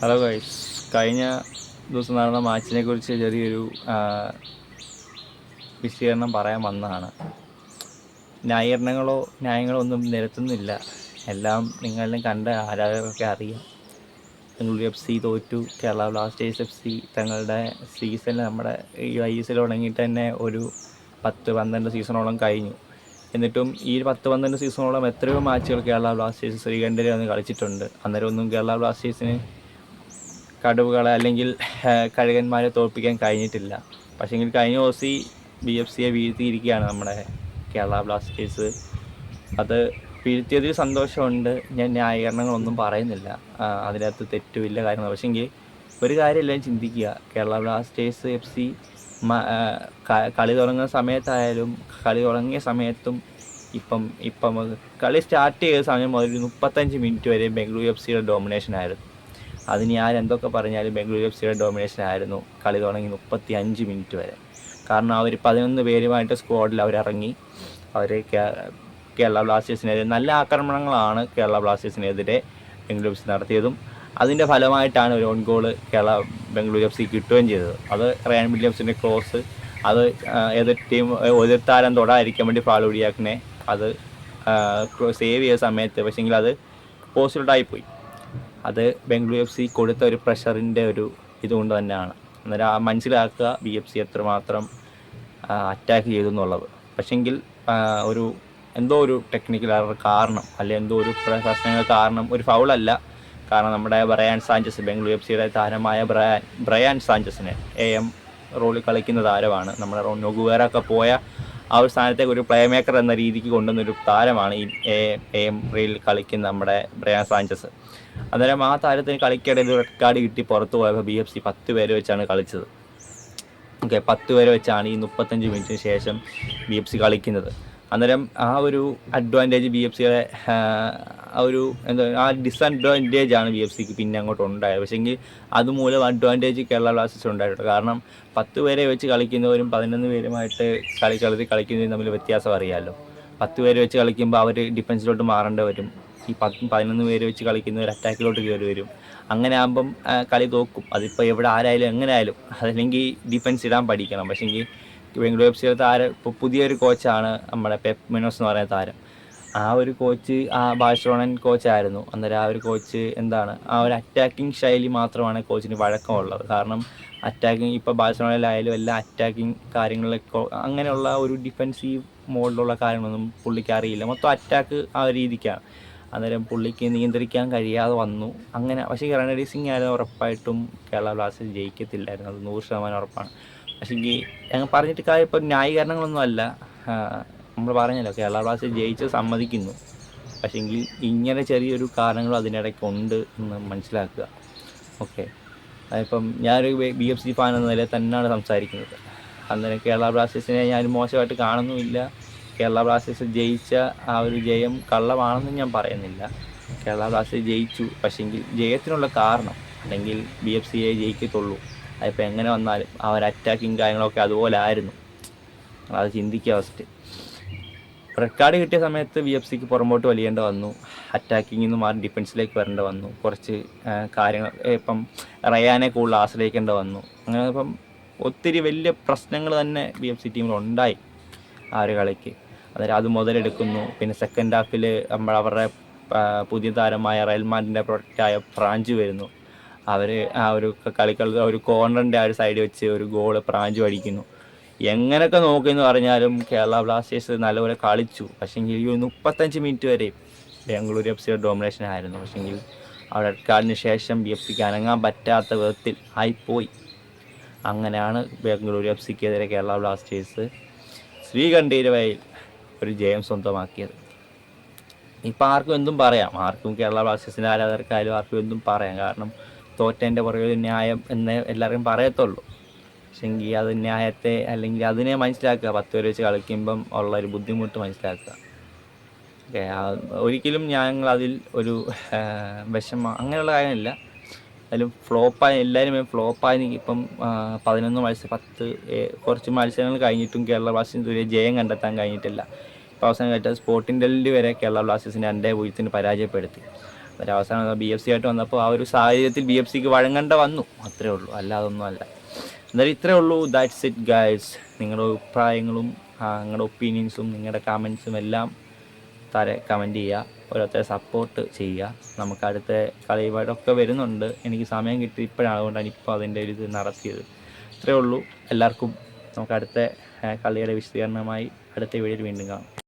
Hello guys, കഴിഞ്ഞ ദിവസം നടന്ന മാച്ചിനെ കുറിച്ച് ചെറിയൊരു വിശദീകരണം പറയാൻ വന്നതാണ്. ന്യായങ്ങളോ ഒന്നും നിരത്തുന്നില്ല. എല്ലാം നിങ്ങളിലും കണ്ട ആരാധകർക്കൊക്കെ അറിയാം. ബംഗളൂരു FC തോറ്റു. കേരള ബ്ലാസ്റ്റേഴ്സ് FC തങ്ങളുടെ സീസണിൽ നമ്മുടെ ഈ ISL തുടങ്ങിയിട്ട് തന്നെ ഒരു 10-12 സീസണോളം കഴിഞ്ഞു. എന്നിട്ടും ഈ 10-12 സീസണോളം എത്രയോ മാച്ചുകൾ കേരള ബ്ലാസ്റ്റേഴ്സ് ശ്രീകണ്ഠയിൽ വന്ന് കളിച്ചിട്ടുണ്ട്. അന്നേരം ഒന്നും കേരള ബ്ലാസ്റ്റേഴ്സിന് കടുവകളെ അല്ലെങ്കിൽ കഴുകന്മാരെ തോൽപ്പിക്കാൻ കഴിഞ്ഞിട്ടില്ല. പക്ഷേങ്കിൽ കഴിഞ്ഞ ദിവസം BFCയെ വീഴ്ത്തിയിരിക്കുകയാണ് നമ്മുടെ കേരള ബ്ലാസ്റ്റേഴ്സ്. അത് വീഴ്ത്തിയതിൽ സന്തോഷമുണ്ട്. ഞാൻ ന്യായീകരണങ്ങളൊന്നും പറയുന്നില്ല, അതിനകത്ത് തെറ്റുമില്ല കാര്യങ്ങൾ. പക്ഷേങ്കിൽ ഒരു കാര്യം എല്ലാവരും ചിന്തിക്കുക, കേരള ബ്ലാസ്റ്റേഴ്സ് FC കളി തുടങ്ങുന്ന സമയത്തായാലും കളി തുടങ്ങിയ സമയത്തും ഇപ്പം കളി സ്റ്റാർട്ട് ചെയ്ത സമയം മുതൽ 35 മിനിറ്റ് വരെ ബംഗളൂരു FCയുടെ ഡോമിനേഷൻ ആയിരുന്നു. അതിന് ആരെന്തൊക്കെ പറഞ്ഞാലും ബംഗളൂരു FCയുടെ ഡോമിനേഷൻ ആയിരുന്നു കളി തുടങ്ങി 35 മിനിറ്റ് വരെ. കാരണം അവർ 11 പേരുമായിട്ട് സ്ക്വാഡിൽ അവരിറങ്ങി. അവർ കേരള ബ്ലാസ്റ്റേഴ്സിനെതിരെ നല്ല ആക്രമണങ്ങളാണ് കേരള ബ്ലാസ്റ്റേഴ്സിനെതിരെ ബംഗളൂരു FC നടത്തിയതും. അതിൻ്റെ ഫലമായിട്ടാണ് ഒരു ഓൺ ഗോൾ ബംഗളൂരു FC കിട്ടുകയും ചെയ്തത്. അത് റയാൻ വില്യംസിൻ്റെ ക്രോസ്, അത് എതിർ താരം തൊടാതിരിക്കാൻ വേണ്ടി ഫാലൂഡിയാക്കിനെ അത് സേവ് ചെയ്ത സമയത്ത് പക്ഷേങ്കിൽ അത് പോസ്റ്റിലോട്ടായിപ്പോയി. അത് ബംഗളൂരു FC കൊടുത്ത ഒരു പ്രഷറിൻ്റെ ഒരു ഇതുകൊണ്ട് തന്നെയാണ്. അന്നേരം മനസ്സിലാക്കുക BFC എത്രമാത്രം അറ്റാക്ക് ചെയ്തു എന്നുള്ളത്. പക്ഷെങ്കിൽ എന്തോ ഒരു ടെക്നിക്കൽ എറർ കാരണം, അല്ലെങ്കിൽ എന്തോ ഒരു പ്രശ്നങ്ങൾ കാരണം, ഒരു ഫൗളല്ല. കാരണം നമ്മുടെ ബ്രയാൻ സാഞ്ചസ്, ബംഗളൂരു FCയുടെ താരമായ ബ്രയാൻ സാഞ്ചസിനെ AM റോളിൽ കളിക്കുന്ന താരമാണ്. നമ്മുടെ നൊഗുവേറൊക്കെ പോയ ആ ഒരു സ്ഥാനത്തേക്ക് ഒരു പ്ലേ മേക്കർ എന്ന രീതിക്ക് കൊണ്ടുവന്നൊരു താരമാണ് ഈ AM റോളിൽ കളിക്കുന്ന നമ്മുടെ ബ്രയാൻ സാഞ്ചസ്. അന്നേരം ആ താരത്തിന് കളിക്കിടയിൽ റെഡ് കാർഡ് കിട്ടി പുറത്തു പോയപ്പോൾ BFC 10 പേര് വെച്ചാണ് കളിച്ചത്. 10 പേര് വെച്ചാണ് ഈ 35 മിനിറ്റിന് ശേഷം BFC കളിക്കുന്നത്. അന്നേരം ആ ഒരു അഡ്വാൻറ്റേജ് BFCയുടെ ആ ഡിസഡ്വാൻറ്റേജ് ആണ് BFCക്ക് പിന്നെ അങ്ങോട്ട് ഉണ്ടായത്. പക്ഷേങ്കിൽ അതുമൂലം അഡ്വാൻറ്റേജ് കേരള ബ്ലാസ്റ്റേഴ്സ് ഉണ്ടായിട്ടുണ്ട്. കാരണം 10 പേരെ വെച്ച് കളിക്കുന്നവരും 11 പേരുമായിട്ട് കളിക്കുന്നവരും തമ്മിൽ വ്യത്യാസം അറിയാമല്ലോ. 10 പേര് വെച്ച് കളിക്കുമ്പോൾ അവർ ഡിഫൻസിലോട്ട് മാറേണ്ടി വരും. ഈ 11 പേര് വെച്ച് കളിക്കുന്നവർ അറ്റാക്കിലോട്ട് കയറി വരും. അങ്ങനെ ആകുമ്പം കളി തോക്കും. അതിപ്പോൾ എവിടെ ആരായാലും എങ്ങനെയായാലും, അതല്ലെങ്കിൽ ഡിഫൻസ് ഇടാൻ പഠിക്കണം. പക്ഷേങ്കിൽ ബംഗളൂരു FCയുടെ താരം ഇപ്പോൾ പുതിയൊരു കോച്ചാണ് നമ്മുടെ പെപ്പ് മെനോസ് എന്ന് പറയുന്ന താരം. ആ ഒരു കോച്ച് ബാഴ്സലോണൻ കോച്ചായിരുന്നു. അന്നേരം ആ ഒരു കോച്ച് ആ ഒരു അറ്റാക്കിംഗ് ശൈലി മാത്രമാണ് കോച്ചിന് വഴക്കമുള്ളത്. കാരണം അറ്റാക്കിംഗ് ഇപ്പോൾ ബാഴ്സലോണയിലായാലും എല്ലാ അറ്റാക്കിംഗ് കാര്യങ്ങളിലൊക്കെ അങ്ങനെയുള്ള ഒരു ഡിഫെൻസീവ് മോഡിലുള്ള കാര്യങ്ങളൊന്നും പുള്ളിക്ക് അറിയില്ല. മൊത്തം അറ്റാക്ക് ആ രീതിക്കാണ്. അന്നേരം പുള്ളിക്ക് നിയന്ത്രിക്കാൻ കഴിയാതെ വന്നു. അങ്ങനെ പക്ഷേ റൺവീർ സിംഗ് ആയിരുന്നു ഉറപ്പായിട്ടും കേരള ബ്ലാസ്റ്റേഴ്സ് ജയിക്കത്തില്ലായിരുന്നു, അത് 100% ഉറപ്പാണ്. പക്ഷേങ്കിൽ ഞങ്ങൾ പറഞ്ഞിട്ട് കാര്യം ഇപ്പം ന്യായീകരണങ്ങളൊന്നും അല്ല. നമ്മൾ പറഞ്ഞല്ലോ, കേരള ബ്ലാസ്റ്റേഴ്സ് ജയിച്ച് സമ്മതിക്കുന്നു. പക്ഷേങ്കിൽ ഇങ്ങനെ ചെറിയൊരു കാരണങ്ങളും അതിനിടയ്ക്കുണ്ട് എന്ന് മനസ്സിലാക്കുക. ഓക്കെ, അതിപ്പം ഞാനൊരു BFC ഫാൻ എന്ന നിലയിൽ തന്നെയാണ് സംസാരിക്കുന്നത്. അന്നേരം കേരള ബ്ലാസ്റ്റേഴ്സിനെ ഞാൻ മോശമായിട്ട് കാണുന്നുമില്ല. കേരള ബ്ലാസ്റ്റേഴ്സ് ജയിച്ച ആ ഒരു ജയം കള്ളമാണെന്നും ഞാൻ പറയുന്നില്ല. കേരള ബ്ലാസ്റ്റേഴ്സ് ജയിച്ചു. പക്ഷേങ്കിൽ ജയത്തിനുള്ള കാരണം, അല്ലെങ്കിൽ BFCയെ ജയിക്കത്തുള്ളൂ. അതിപ്പോൾ എങ്ങനെ വന്നാലും ആ ഒരു അറ്റാക്കിങ് കാര്യങ്ങളൊക്കെ അതുപോലെ ആയിരുന്നു. അത് ചിന്തിക്കുക ഫസ്റ്റ്. റെഡ് കാർഡ് കിട്ടിയ സമയത്ത് BFCക്ക് പുറമ്പോട്ട് വലിയേണ്ട വന്നു. അറ്റാക്കിങ്ങിൽ നിന്ന് മാറി ഡിഫൻസിലേക്ക് വരേണ്ട വന്നു. കുറച്ച് കാര്യങ്ങൾ ഇപ്പം റയാനെ കൂടുതൽ ആശ്രയിക്കേണ്ട വന്നു. അങ്ങനെ ഇപ്പം ഒത്തിരി വലിയ പ്രശ്നങ്ങൾ തന്നെ BFC ടീമിലുണ്ടായി ആ ഒരു കളിക്ക്. അന്നേരം അത് മുതലെടുക്കുന്നു. പിന്നെ സെക്കൻഡ് ഹാഫിൽ അവരുടെ പുതിയ താരമായ റയൽ മാഡ്രിഡിൻ്റെ പ്രൊഡക്റ്റായ ഫ്രാഞ്ച് വരുന്നു. അവർ ആ ഒരു ഒരു കോർണറിൻ്റെ ആ ഒരു സൈഡിൽ വെച്ച് ഒരു ഗോള് ഫ്രാഞ്ച് അടിക്കുന്നു. എങ്ങനെയൊക്കെ നോക്കിയെന്ന് പറഞ്ഞാലും കേരള ബ്ലാസ്റ്റേഴ്സ് നല്ലപോലെ കളിച്ചു. പക്ഷേങ്കിൽ ഈ 35 മിനിറ്റ് വരെ ബംഗളൂരു FCയുടെ ഡോമിനേഷൻ ആയിരുന്നു. പക്ഷേങ്കിൽ ആ റെഡ് കാർഡിന് ശേഷം BFCക്ക് അനങ്ങാൻ പറ്റാത്ത വിധത്തിൽ ആയിപ്പോയി. അങ്ങനെയാണ് ബംഗളൂരു FCക്കെതിരെ കേരള ബ്ലാസ്റ്റേഴ്സ് ശ്രീകണ്ഠീരവയിൽ ഒരു ജയം സ്വന്തമാക്കിയത്. ഇപ്പം ആർക്കും എന്തും പറയാം, ആർക്കും കേരള ബ്ലാസ്റ്റേഴ്സിൻ്റെ ആരാധകർക്കായാലും ആർക്കും എന്തും പറയാം. കാരണം തോറ്റേൻ്റെ പുറകെ ഒരു ന്യായം എന്ന് എല്ലാവരും പറയത്തുള്ളൂ. പക്ഷേങ്കിൽ അത് ന്യായത്തെ അല്ലെങ്കിൽ അതിനെ മനസ്സിലാക്കുക. 10 പേര് വെച്ച് കളിക്കുമ്പം ഉള്ളൊരു ബുദ്ധിമുട്ട് മനസ്സിലാക്കുക. ഓക്കെ, ഒരിക്കലും ഞങ്ങൾ അതിൽ ഒരു വിഷമം അങ്ങനെയുള്ള കാര്യമില്ല. അതിലും ഫ്ലോപ്പായി എല്ലാവരും ഫ്ലോപ്പായി. ഇപ്പം 10 കുറച്ച് മത്സരങ്ങൾ കഴിഞ്ഞിട്ടും കേരള ബ്ലാസ്റ്റേഴ്സിന് ജയം കണ്ടെത്താൻ കഴിഞ്ഞിട്ടില്ല. ഇപ്പോൾ അവസാനം കേട്ട സ്പോർട്ടിംഗ് ഡൽഹി വരെ കേരള ബ്ലാസ്റ്റേഴ്സിനെ 2-0 പരാജയപ്പെടുത്തി. അവസാനം BFC ആയിട്ട് വന്നപ്പോൾ ആ ഒരു സാഹചര്യത്തിൽ BFCക്ക് വഴങ്ങേണ്ട വന്നു, അത്രേ ഉള്ളൂ, അല്ലാതൊന്നും അല്ല. എന്തായാലും ഇത്രേ ഉള്ളൂ. That's it guys. നിങ്ങളുടെ അഭിപ്രായങ്ങളും നിങ്ങളുടെ ഒപ്പീനിയൻസും നിങ്ങളുടെ കമൻസും എല്ലാം കമൻറ്റ് ചെയ്യുക, ഓരോരുത്തരെ സപ്പോർട്ട് ചെയ്യുക. നമുക്ക് അടുത്ത കളിയുമായിട്ടൊക്കെ വരുന്നുണ്ട്. എനിക്ക് സമയം കിട്ടി ഇപ്പോഴാണ്, അതുകൊണ്ടാണ് ഇപ്പോൾ അതിൻ്റെ ഒരു ഇത് നടത്തിയത്. ഇത്രയേ ഉള്ളൂ. എല്ലാവർക്കും നമുക്ക് അടുത്ത കളിയുടെ വിശദീകരണമായി അടുത്ത വീഡിയോയിൽ വീണ്ടും കാണാം.